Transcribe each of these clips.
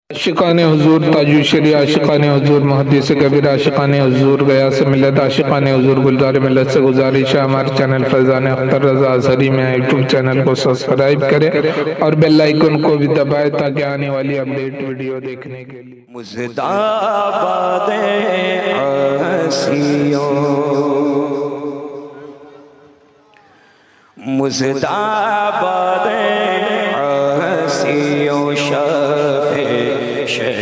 عاشقان حضور تاجو شریع، عاشقان حضور محدث کبیر، عاشقان حضور گیا سے ملت، عاشقان حضور گلزار ملت سے گزارش ہے ہمارے چینل فیضان اختر رضا اظہری میں یوٹیوب چینل کو سبسکرائب کریں اور بیل آئیکن کو بھی دبائیں تاکہ آنے والی اپڈیٹ ویڈیو دیکھنے کے لیے مزدا باد آسیوں، مزدا باد آسیوں، شاف شہ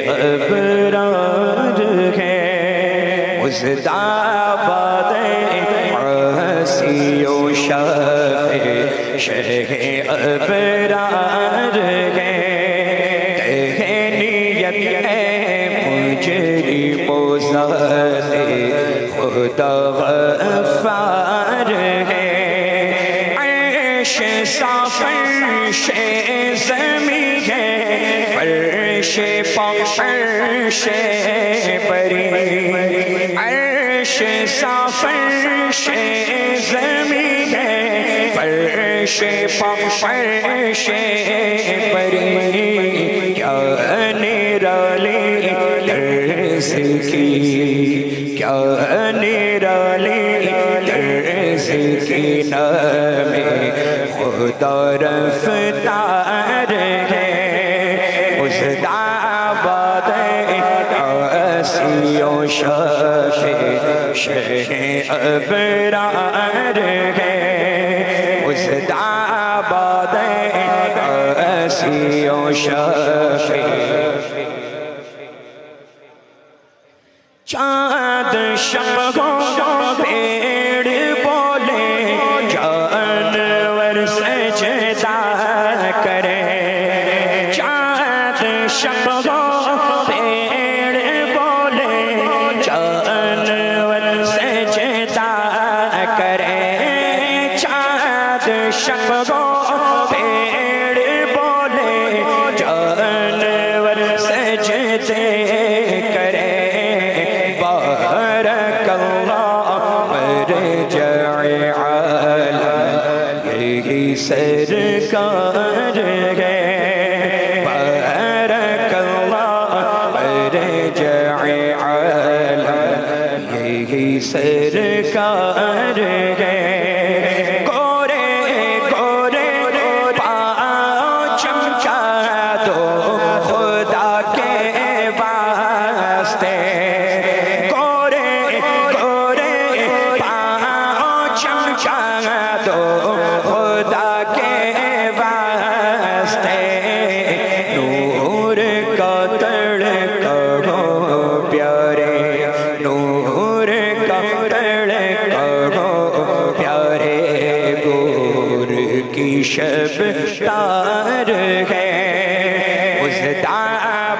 ابرار ہے، مزدا باد آسیوں، شاف شہ ابرار ہے، خدا غفار ہے، عرش سا فرش زمین ہے، فرش پاک عرش بری، عرش سا فرش زمین ہے، فرش پاک عرش بری، کیا نرالی درس کی، کیا نرالی درس کی، نام خدا رفتار ہے، مزدا باد آسیوں، شاف شہ ابرار ہے، مزدا باد آسیوں، شاف چاند شب کو پیڑ بولے، جانور سجدہ کرے، چاند شب کو پیڑ بولے، جانور سجدہ کرے، چاند شب کو پیڑ بولے، جانور سجدے کرے، بارک اللہ مرجع عالم یہی سرکار ہے، بارک اللہ مرجع عالم یہی سرکار ہے، گورے گورے پاؤں چمکا دو خدا کے واسطے، خدا کے واسطے، نور کا تڑکا ہو پیارے، نور کا تڑکا ہو پیارے، گور کی شب تار ہے، مزدا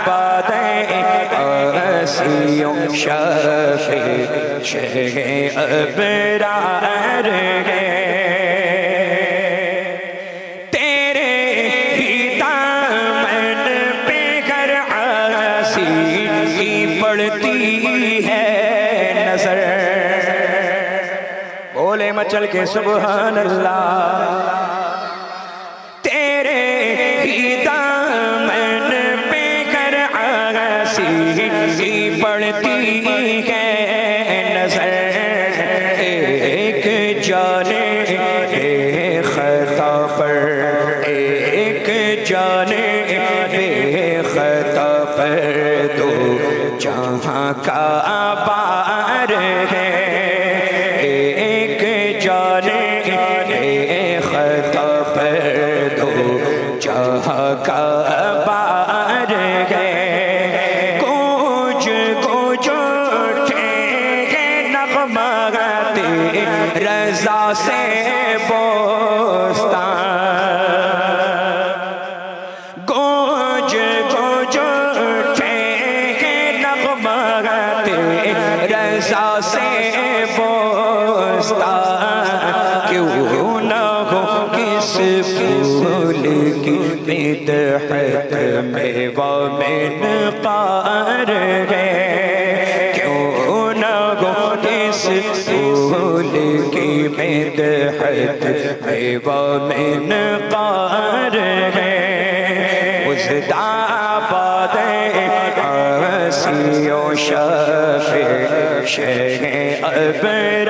باد آسیوں، شاف شہ ابرار ہے، پڑتی ہے نظر، بولے مچل کے سبحان اللہ، تیرے ہی دامن پہ کر آسی پڑتی ہے نظر، ایک جانے بے خطا پر، ایک جانے بے خطا پر، دو جہاں کا بار ہے، ایک جانے بے خطا پر، دو جہاں کا بار ہے، گونج گونج اٹھے ہیں نغمات رضا سے بوستان، گونج گونج رضا سے بوستان، کیوں نہ ہو کس پھول کی مدحت میں ومنقار ہے، کیوں نہ ہو کس پھول کی مدحت میں ومنقار ہے، مزدا باد asiyon shaaf shahe abrar